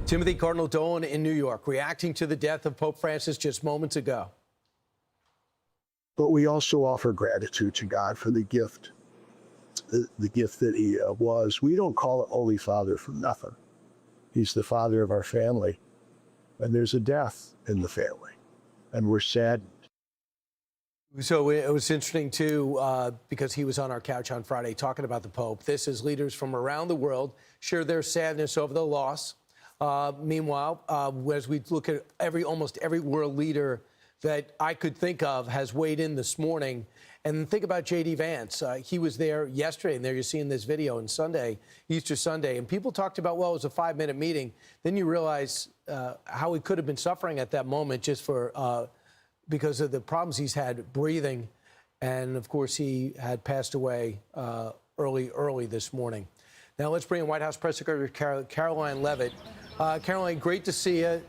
Timothy Cardinal Dolan in New York, reacting to the death of Pope Francis just moments ago. But we also offer gratitude to God for the gift that he was. We don't call it Holy Father for nothing. He's the father of our family. And there's a death in the family. And we're saddened. So it was interesting, too, because he was on our couch on Friday talking about the Pope. This is leaders from around the world share their sadness over the loss. Meanwhile, as we look at almost every world leader that I could think of has weighed in this morning. And think about J.D. Vance. He was there yesterday, and there you're seeing this video on Sunday, Easter Sunday. And people talked about, well, it was a 5-minute meeting. Then you realize how he could have been suffering at that moment just for because of the problems he's had breathing. And, of course, he had passed away early this morning. Now let's bring in White House Press Secretary Karoline Leavitt. Karoline, great to see you.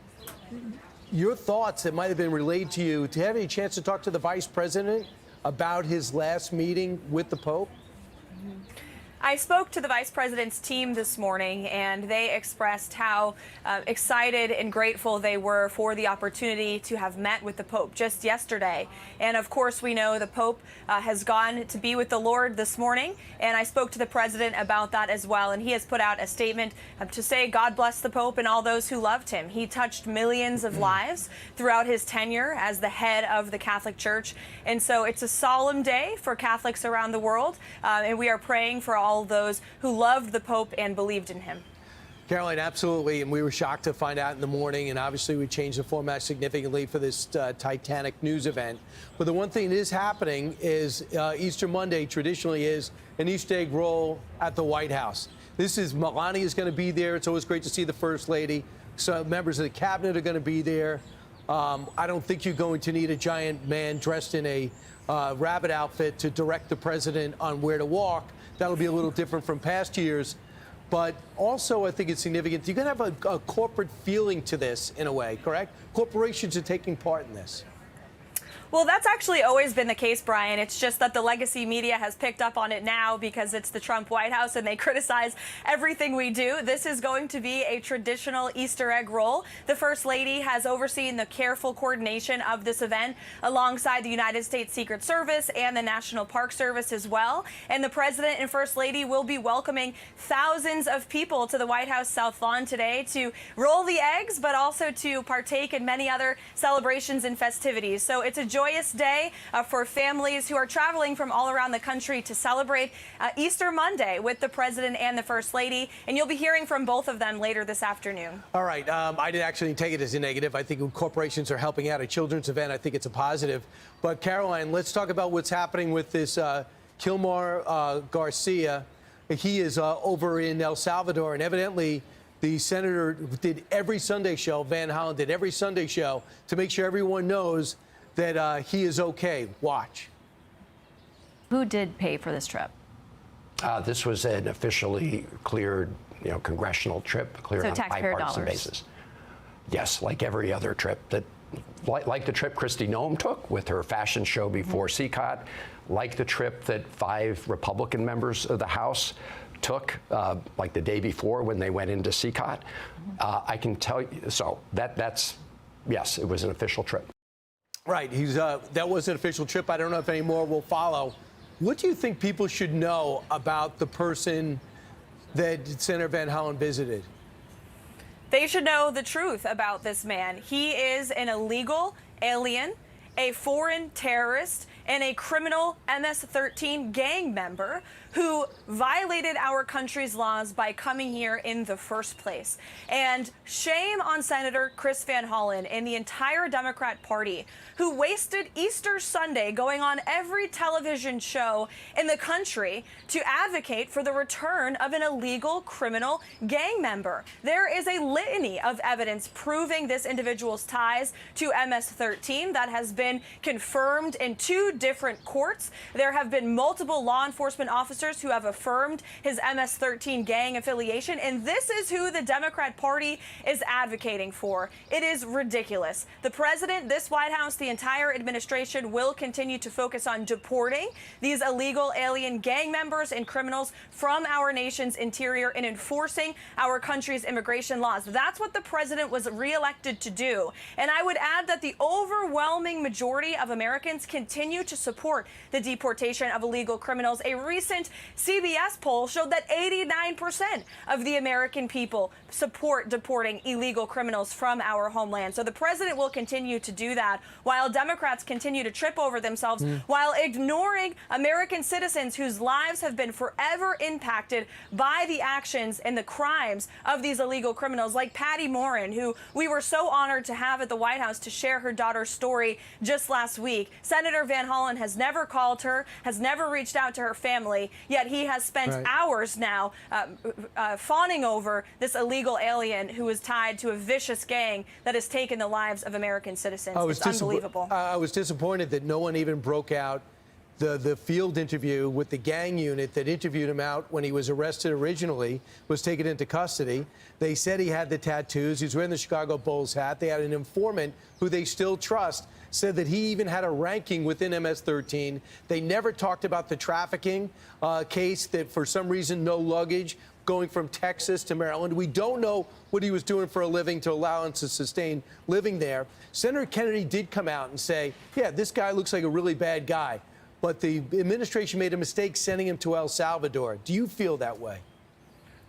Your thoughts that might have been relayed to you. Do you have any chance to talk to the Vice President about his last meeting with the Pope? I spoke to the Vice President's team this morning, and they expressed how excited and grateful they were for the opportunity to have met with the Pope just yesterday. And of course, we know the Pope has gone to be with the Lord this morning, and I spoke to the President about that as well. And he has put out a statement to say God bless the Pope and all those who loved him. He touched millions of lives throughout his tenure as the head of the Catholic Church. And so it's a solemn day for Catholics around the world, and we are praying for all those who loved the Pope and believed in him. Karoline, absolutely. And we were shocked to find out in the morning. And obviously, we changed the format significantly for this Titanic news event. But the one thing that is happening is Easter Monday traditionally is an Easter egg roll at the White House. Melania is going to be there. It's always great to see the First Lady. So members of the cabinet are going to be there. I don't think you're going to need a giant man dressed in a rabbit outfit to direct the president on where to walk. That'll be a little different from past years. But also, I think it's significant. You're going to have a corporate feeling to this in a way, correct? Corporations are taking part in this. Well, that's actually always been the case, Brian. It's just that the legacy media has picked up on it now because it's the Trump White House and they criticize everything we do. This is going to be a traditional Easter egg roll. The First Lady has overseen the careful coordination of this event alongside the United States Secret Service and the National Park Service as well. And the President and First Lady will be welcoming thousands of people to the White House South Lawn today to roll the eggs, but also to partake in many other celebrations and festivities. So it's a joyous day for families who are traveling from all around the country to celebrate Easter Monday with the President and the First Lady. And you'll be hearing from both of them later this afternoon. All right. I didn't actually take it as a negative. I think when corporations are helping out a children's event, I think it's a positive. But, Karoline, let's talk about what's happening with this Kilmar Garcia. He is over in El Salvador, and evidently the senator did every Sunday show, Van Hollen did every Sunday show to make sure everyone knows that he is okay. Watch. Who did pay for this trip? This was an officially cleared, congressional trip, cleared on a bipartisan basis. Yes, like every other trip that, like the trip Kristi Noem took with her fashion show before CCOT, like the trip that 5 Republican members of the House took, like the day before when they went into CCOT. I can tell you, so yes, it was an official trip. Right. That was an official trip. I don't know if any more will follow. What do you think people should know about the person that Senator Van Hollen visited? They should know the truth about this man. He is an illegal alien, a foreign terrorist, and a criminal MS-13 gang member who violated our country's laws by coming here in the first place. And shame on Senator Chris Van Hollen and the entire Democrat Party, who wasted Easter Sunday going on every television show in the country to advocate for the return of an illegal criminal gang member. There is a litany of evidence proving this individual's ties to MS-13 that has been confirmed in 2 different courts. There have been multiple law enforcement officers officers who have affirmed his MS-13 gang affiliation, and this is who the Democrat Party is advocating for. It is ridiculous. The president, this White House, the entire administration will continue to focus on deporting these illegal alien gang members and criminals from our nation's interior and enforcing our country's immigration laws. That's what the president was reelected to do. And I would add that the overwhelming majority of Americans continue to support the deportation of illegal criminals. A recent CBS poll showed that 89% of the American people support deporting illegal criminals from our homeland. So the president will continue to do that while Democrats continue to trip over themselves, while ignoring American citizens whose lives have been forever impacted by the actions and the crimes of these illegal criminals, like Patty Morin, who we were so honored to have at the White House to share her daughter's story just last week. Senator Van Hollen has never called her, has never reached out to her family, yet he has spent hours now fawning over this illegal alien who is tied to a vicious gang that has taken the lives of American citizens. It's unbelievable. I was disappointed that no one even broke out the field interview with the gang unit that interviewed him out when he was arrested originally, was taken into custody. They said he had the tattoos. He was wearing the Chicago Bulls hat. They had an informant who they still trust, said that he even had a ranking within MS-13. They never talked about the trafficking case, that for some reason no luggage going from Texas to Maryland. We don't know what he was doing for a living to allow him to sustain living there. Senator Kennedy did come out and say, yeah, this guy looks like a really bad guy, but the administration made a mistake sending him to El Salvador. Do you feel that way?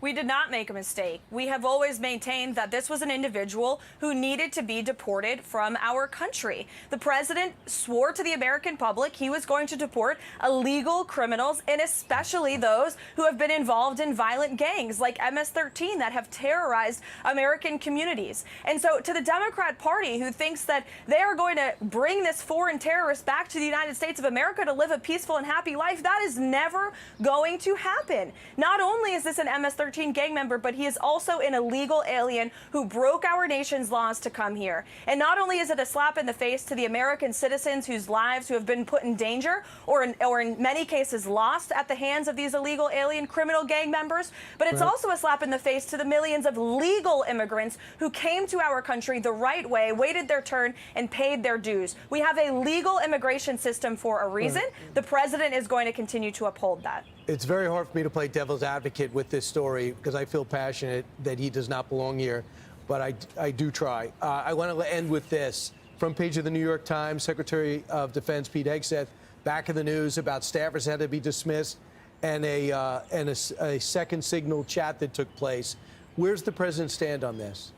We did not make a mistake. We have always maintained that this was an individual who needed to be deported from our country. The president swore to the American public he was going to deport illegal criminals, and especially those who have been involved in violent gangs like MS-13 that have terrorized American communities. And so to the Democrat Party, who thinks that they are going to bring this foreign terrorist back to the United States of America to live a peaceful and happy life, that is never going to happen. Not only is this an MS-13 gang member, but he is also an illegal alien who broke our nation's laws to come here. And not only is it a slap in the face to the American citizens whose lives who have been put in danger or in many cases lost at the hands of these illegal alien criminal gang members, but it's also a slap in the face to the millions of legal immigrants who came to our country the right way, waited their turn, and paid their dues. We have a legal immigration system for a reason. The president is going to continue to uphold that. It's very hard for me to play devil's advocate with this story because I feel passionate that he does not belong here, but I do try. I want to end with this. Front page of the New York Times, Secretary of Defense Pete Hegseth back in the news about staffers had to be dismissed and a second signal chat that took place. Where's the president stand on this?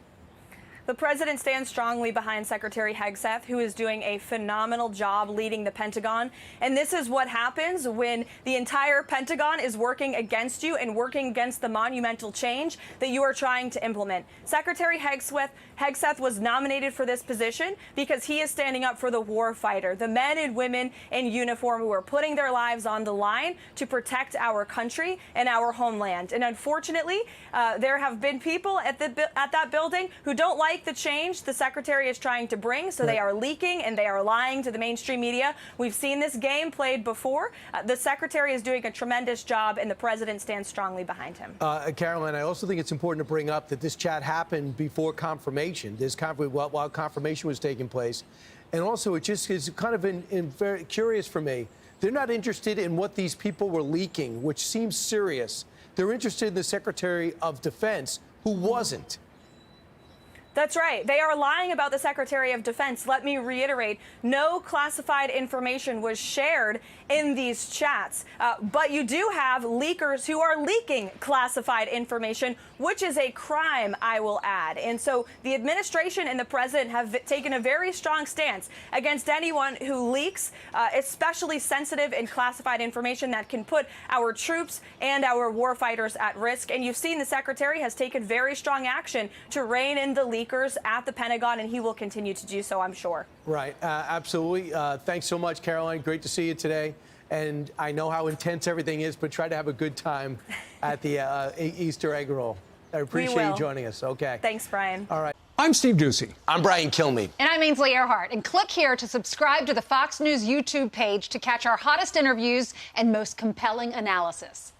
The president stands strongly behind Secretary Hegseth, who is doing a phenomenal job leading the Pentagon. And this is what happens when the entire Pentagon is working against you and working against the monumental change that you are trying to implement. Secretary Hegseth was nominated for this position because he is standing up for the war fighter, the men and women in uniform who are putting their lives on the line to protect our country and our homeland. And unfortunately, there have been people at that building who don't like the change the secretary is trying to bring, so they are leaking and they are lying to the mainstream media. We've seen this game played before. The secretary is doing a tremendous job, and the president stands strongly behind him. Karoline, I also think it's important to bring up that this chat happened before confirmation. While confirmation was taking place, and also it just is kind of very curious for me. They're not interested in what these people were leaking, which seems serious. They're interested in the Secretary of Defense, who wasn't. That's right. They are lying about the Secretary of Defense. Let me reiterate, no classified information was shared in these chats. But you do have leakers who are leaking classified information, which is a crime, I will add. And so the administration and the president have taken a very strong stance against anyone who leaks, especially sensitive and classified information that can put our troops and our warfighters at risk. And you've seen the secretary has taken very strong action to rein in the leakers at the Pentagon, and he will continue to do so, I'm sure. Right. Absolutely. Thanks so much, Karoline. Great to see you today. And I know how intense everything is, but try to have a good time at the Easter egg roll. I appreciate you joining us. Okay. Thanks, Brian. All right. I'm Steve Ducey. I'm Brian Kilmeade. And I'm Ainsley Earhart. And click here to subscribe to the Fox News YouTube page to catch our hottest interviews and most compelling analysis.